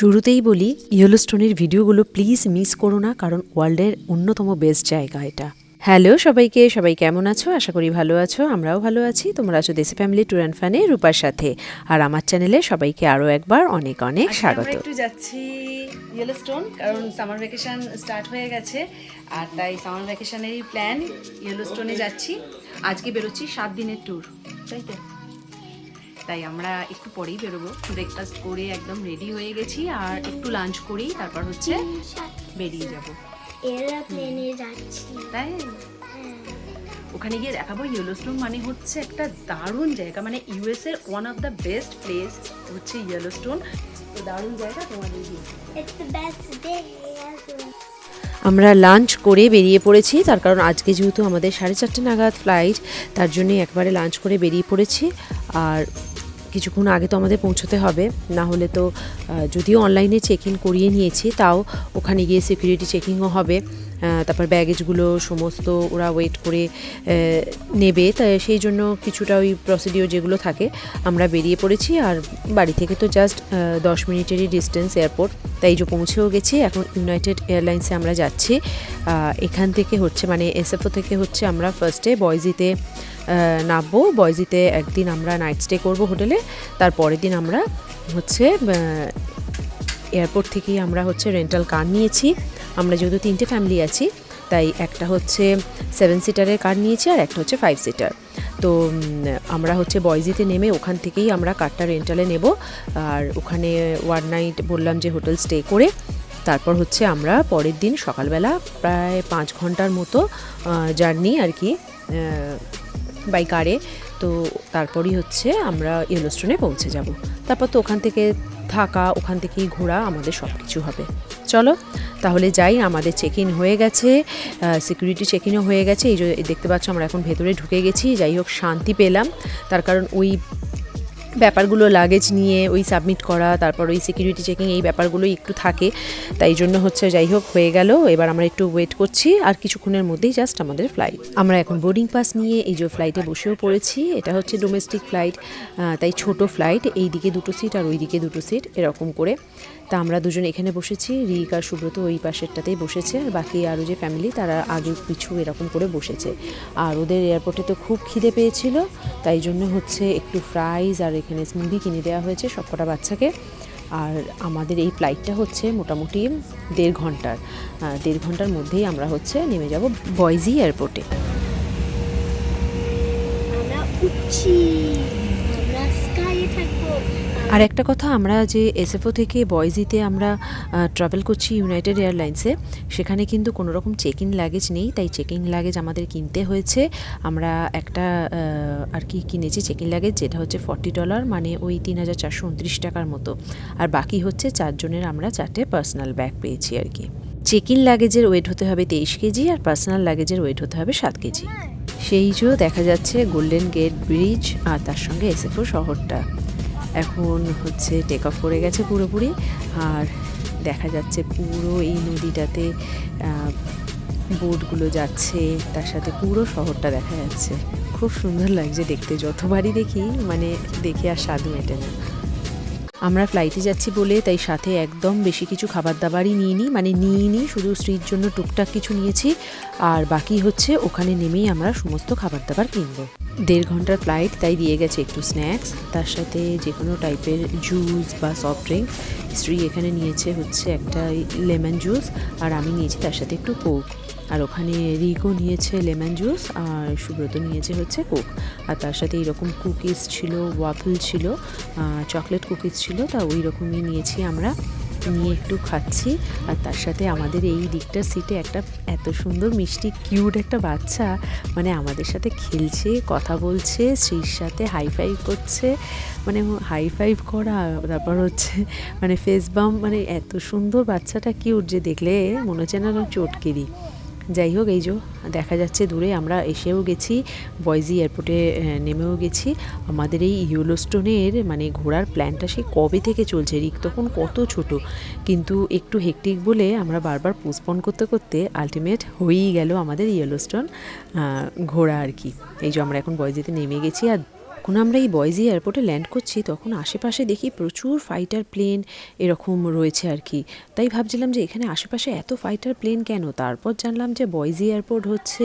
শুরুতেই বলি ইয়েলোস্টোনের ভিডিওগুলো প্লিজ মিস করো না, কারণ ওয়ার্ল্ডের অন্যতম বেস্ট জায়গা এটা। হ্যালো সবাইকে, সবাই কেমন আছো? আশা করি ভালো আছো, আমরাও ভালো আছি। তোমরা আছো দেশি ফ্যামিলি ট্যুর অ্যান্ড ফানে রূপার সাথে, আর আমার চ্যানেলে সবাইকে আরও একবার অনেক অনেক স্বাগত। আমরা একটু যাচ্ছি ইয়েলোস্টোন, কারণ সামার ভ্যাকেশন স্টার্ট হয়ে গেছে, আর তাই সামার ভ্যাকেশনেরই প্ল্যান ইয়েলোস্টোনে যাচ্ছি। আজকে বেরোচ্ছি 7 দিনের ট্যুর, তাই তো? তাই আমরা একটু পরেই বেরোবো। ব্রেকফাস্ট করে একদম রেডি হয়ে গেছি, আর একটু লাঞ্চ করেই তারপর হচ্ছে বেরিয়ে যাব। এরোপ্লেনে যাচ্ছি, তাই ওখানে গিয়ে দেখাবো ইয়েলোস্টোন মানে হচ্ছে একটা দারুণ জায়গা, মানে ইউএস এর one of the best place হচ্ছে ইয়েলোস্টোন। তো দারুণ জায়গা, তোমাদের It's the best day. আমরা লাঞ্চ করে বেরিয়ে পড়েছি, তার কারণ আজকে যেহেতু আমাদের 4:30 নাগাদ ফ্লাইট, তার জন্য একবারে লাঞ্চ করে বেরিয়ে পড়েছি। আর কিছুক্ষণ আগে তো আমাদের পৌঁছতে হবে, না হলে তো যদিও অনলাইনে চেক ইন করিয়ে নিয়েছি, তাও ওখানে গিয়ে সিকিউরিটি চেকিংও হবে, তারপর ব্যাগেজগুলো সমস্ত ওরা ওয়েট করে নেবে, তাই সেই জন্য কিছুটা ওই প্রসিডিওর যেগুলো থাকে আমরা বেরিয়ে পড়েছি। আর বাড়ি থেকে তো জাস্ট 10 মিনিটেরই ডিস্টেন্স এয়ারপোর্ট, তাই যে পৌঁছেও গেছি। এখন ইউনাইটেড এয়ারলাইন্সে আমরা যাচ্ছি। এখান থেকে হচ্ছে মানে এসএফও থেকে হচ্ছে আমরা ফার্স্টে বয়জিতে নামবো। বয়জিতে একদিন আমরা নাইট স্টে করবো হোটেলে, তারপরের দিন আমরা হচ্ছে এয়ারপোর্ট থেকেই আমরা হচ্ছে রেন্টাল কার নিয়েছি। আমরা যেহেতু 3টে ফ্যামিলি আছি, তাই একটা হচ্ছে 7 সিটারের কার নিয়েছি, আর একটা হচ্ছে 5 সিটার। তো আমরা হচ্ছে বয়জিতে নেমে ওখান থেকেই আমরা কারটা রেন্টালে নেব, আর ওখানে ওয়ান নাইট বললাম যে হোটেল স্টে করে তারপর হচ্ছে আমরা পরের দিন সকালবেলা প্রায় 5 ঘন্টার মতো জার্নি আর কি বাই কারে। তো তারপরই হচ্ছে আমরা ইয়েলোস্টোনে পৌঁছে যাব। তারপর তো ওখান থেকে থাকা, ওখান থেকেই ঘোরা, আমাদের সব কিছু হবে। চলো তাহলে যাই। আমাদের চেক ইন হয়ে গেছে, সিকিউরিটি চেক ইনও হয়ে গেছে। এই যে দেখতে পাচ্ছ আমরা এখন ভেতরে ঢুকে গেছি। যাই হোক শান্তি পেলাম, তার কারণ ওই ব্যাপারগুলো লাগেজ নিয়ে ওই সাবমিট করা, তারপর ওই সিকিউরিটি চেকিং, এই ব্যাপারগুলোই একটু থাকে, তাই জন্য হচ্ছে যাই হোক হয়ে গেল। এবার আমরা একটু ওয়েট করছি, আর কিছুক্ষণের মধ্যেই জাস্ট আমাদের ফ্লাইট। আমরা এখন বোর্ডিং পাস নিয়ে এই যে ফ্লাইটে বসেও পড়েছি। এটা হচ্ছে ডোমেস্টিক ফ্লাইট, তাই ছোট ফ্লাইট, এই দিকে 2টো সিট আর ওই দিকে 2টো সিট এরকম করে। তা আমরা দুজন এখানে বসেছি, রিক আর সুব্রত ওই পাশেরটাতেই বসেছে, আর বাকি আরও যে ফ্যামিলি তারা আগে পিছু এরকম করে বসেছে। আর ওদের এয়ারপোর্টে তো খুব খিদে পেয়েছিল, তাই জন্য হচ্ছে একটু ফ্রাইজ আর এখানে স্মুদি কিনে দেওয়া হয়েছে সবকটা বাচ্চাকে। আর আমাদের এই ফ্লাইটটা হচ্ছে মোটামুটি 1.5 ঘন্টার, 1.5 ঘন্টার মধ্যেই আমরা হচ্ছে নেমে যাব বয়জি এয়ারপোর্টে। আমরা উঠছি, আমরা স্কাইয়ে থাকবো। আর একটা কথা, আমরা যে এসএফও থেকে বয়জিতে আমরা ট্রাভেল করছি ইউনাইটেড এয়ারলাইন্সে, সেখানে কিন্তু কোনো রকম চেক ইন লাগেজ নেই, তাই চেক ইন লাগেজ আমাদের কিনতে হয়েছে। আমরা একটা আর কি কিনেছি চেক ইন লাগেজ, যেটা হচ্ছে $40, মানে ওই 3,429 টাকার মতো। আর বাকি হচ্ছে 4 জনের আমরা 4টে পার্সোনাল ব্যাগ পেয়েছি আর কি। চেক ইন লাগেজের ওয়েট হতে হবে 23 কেজি, আর পার্সোনাল লাগেজের ওয়েট হতে হবে 7 কেজি। সেই যে দেখা যাচ্ছে গোল্ডেন গেট ব্রিজ, আর তার সঙ্গে এসএফও শহরটা এখন হচ্ছে টেক অফ করে গেছে পুরোপুরি। আর দেখা যাচ্ছে পুরো এই নদীটাতে বোটগুলো যাচ্ছে, তার সাথে পুরো শহরটা দেখা যাচ্ছে। খুব সুন্দর লাগছে দেখতে, যতবারই দেখি মানে দেখে আর স্বাদ মেটে না। আমরা ফ্লাইটে যাচ্ছি বলে তাই সাথে একদম বেশি কিছু খাবার দাবারই নিইনি, শুধু স্ত্রীর জন্য টুকটাক কিছু নিয়েছি, আর বাকি হচ্ছে ওখানে নেমেই আমরা সমস্ত খাবার দাবার কিনবো। 1.5 ঘন্টার ফ্লাইট, তাই দিয়ে গেছে একটু স্ন্যাক্স, তার সাথে যে কোনো টাইপের জুস বা সফট ড্রিঙ্ক। স্ত্রী এখানে নিয়েছে হচ্ছে একটা লেমন জুস, আর আমি নিয়েছি তার সাথে একটু কোক। আর ওখানে রিকো নিয়েছে লেমন জুস, আর সুব্রত নিয়েছে হচ্ছে কোক। আর তার সাথে এইরকম কুকিজ ছিল, ওয়াফল ছিল, চকলেট কুকিজ ছিল, তা ওই রকমই নিয়েছি আমরা, নিয়ে একটু খাচ্ছি। আর তার সাথে আমাদের এই দিকটার সিটে একটা এত সুন্দর মিষ্টি কিউট একটা বাচ্চা মানে আমাদের সাথে খেলছে, কথা বলছে, স্ত্রীর সাথে হাই ফাইভ করছে, মানে হাই ফাইভ করা, তারপর হচ্ছে মানে ফেস বাম, মানে এত সুন্দর বাচ্চাটা কিউট যে দেখলে মনে হচ্ছে না চটকে দিই। যাই হোক, এই যে দেখা যাচ্ছে দূরে আমরা এসেও গেছি, বয়জি এয়ারপোর্টে নেমেও গেছি। আমাদের এই ইয়েলোস্টোনের মানে ঘোরার প্ল্যানটা সে কবে থেকে চলছে, রিক তখন কত ছোট, কিন্তু একটু হেক্টিক বলে আমরা বারবার পোস্টপন করতে করতে আলটিমেট হয়েই গেল আমাদের ইয়েলোস্টোন ঘোরা আর কি। এই যে আমরা এখন বয়জিতে নেমে গেছি, আর যখন আমরা এই বয়েজি এয়ারপোর্টে ল্যান্ড করছি তখন আশেপাশে দেখি প্রচুর ফাইটার প্লেন এরকম রয়েছে আর কি। তাই ভাবছিলাম যে এখানে আশেপাশে এত ফাইটার প্লেন কেন। তারপর জানলাম যে বয়েজি এয়ারপোর্ট হচ্ছে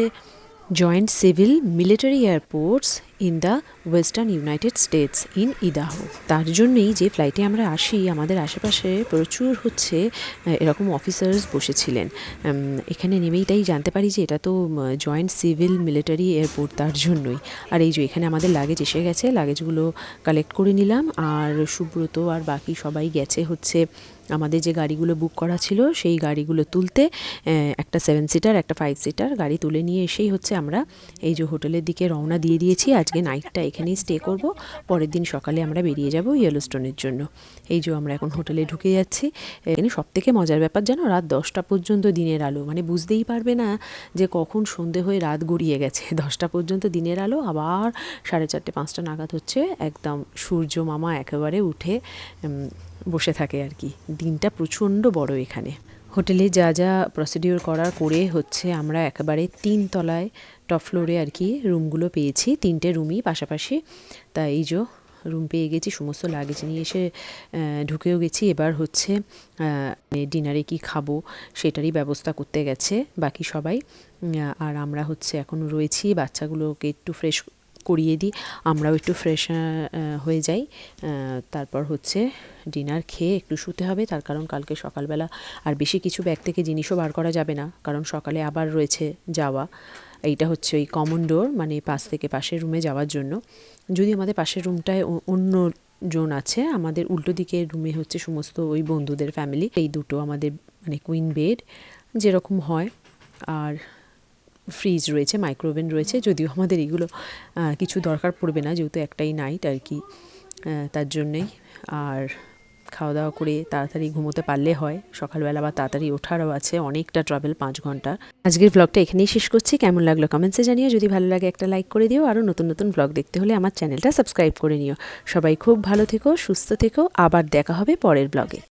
joint civil military airports in the western United States in Idaho. তার জন্যই যে ফ্লাইটে আমরা আসি আমাদের আশেপাশে প্রচুর হচ্ছে এরকম অফিসার্স বসেছিলেন। এখানে নেমেই তাই জানতে পারি যে এটা তো জয়েন্ট সিভিল মিলিটারি এয়ারপোর্ট, তার জন্যই। আর এই যে এখানে আমাদের লাগেজ এসে গেছে, লাগেজগুলো কালেক্ট করে নিলাম। আর সুব্রত আর বাকি সবাই গেছে হচ্ছে আমাদের যে গাড়িগুলো বুক করা ছিল সেই গাড়িগুলো তুলতে। একটা 7 সিটার একটা 5 সিটার গাড়ি তুলে নিয়ে এসেই হচ্ছে আমরা এই যে হোটেলের দিকে রওনা দিয়ে দিয়েছি। আজকে নাইটটা এখানেই স্টে করব, পরের দিন সকালে আমরা বেরিয়ে যাব ইয়েলোস্টোনের জন্য। এই যে আমরা এখন হোটেলে ঢুকে যাচ্ছি। এখানে সবথেকে মজার ব্যাপার জানো, রাত 10টা পর্যন্ত দিনের আলো, মানে বুঝতেই পারবে না যে কখন সন্ধে হয়ে রাত গড়িয়ে গেছে। 10টা পর্যন্ত দিনের আলো, আবার 4:30 5টা নাগাদ হচ্ছে একদম সূর্য মামা একেবারে উঠে বসে থাকে আর কি। দিনটা প্রচণ্ড বড় এখানে। হোটেলে যা যা প্রসিডিওর করার করে হচ্ছে আমরা একেবারে 3 তলায় টপ ফ্লোরে আর কি রুমগুলো পেয়েছি। 3টে রুমই পাশাপাশি। তা এই যে রুম পেয়ে গেছি, সমস্ত লাগেজ নিয়ে এসে ঢুকেও গেছি। এবার হচ্ছে ডিনারে কি খাবো সেটারই ব্যবস্থা করতে গেছে বাকি সবাই। আর আমরা হচ্ছে এখন রয়েছি, বাচ্চাগুলোকে একটু ফ্রেশ করিয়ে দিই, আমরাও একটু ফ্রেশ হয়ে যাই। তারপর হচ্ছে ডিনার খেয়ে একটু শুতে হবে, তার কারণ কালকে সকালবেলা আর বেশি কিছু ব্যাগ থেকে জিনিসও বার করা যাবে না, কারণ সকালে আবার রয়েছে যাওয়া। এইটা হচ্ছে ওই কমন ডোর, মানে পাশ থেকে পাশের রুমে যাওয়ার জন্য। যদি আমাদের পাশের রুমটায় অন্য জোন আছে, আমাদের উল্টো দিকের রুমে হচ্ছে সমস্ত ওই বন্ধুদের ফ্যামিলি। এই দুটো আমাদের মানে কুইন বেড যেরকম হয়। আর ফ্রিজ রয়েছে, মাইক্রোওভেন রয়েছে, যদিও আমাদের এগুলো কিছু দরকার পড়বে না যেহেতু একটাই নাইট আর কি, তার জন্যেই। আর খাওয়া দাওয়া করে তাড়াতাড়ি ঘুমোতে পারলে হয়, সকালবেলা বা তাড়াতাড়ি ওঠারও আছে, অনেকটা ট্রাভেল 5 ঘন্টা। আজকের ব্লগটা এখানেই শেষ করছি। কেমন লাগলো কমেন্টসে জানিও, যদি ভালো লাগে একটা লাইক করে দিও। আরও নতুন নতুন ব্লগ দেখতে হলে আমার চ্যানেলটা সাবস্ক্রাইব করে নিও। সবাই খুব ভালো থেকো, সুস্থ থেকো, আবার দেখা হবে পরের ব্লগে।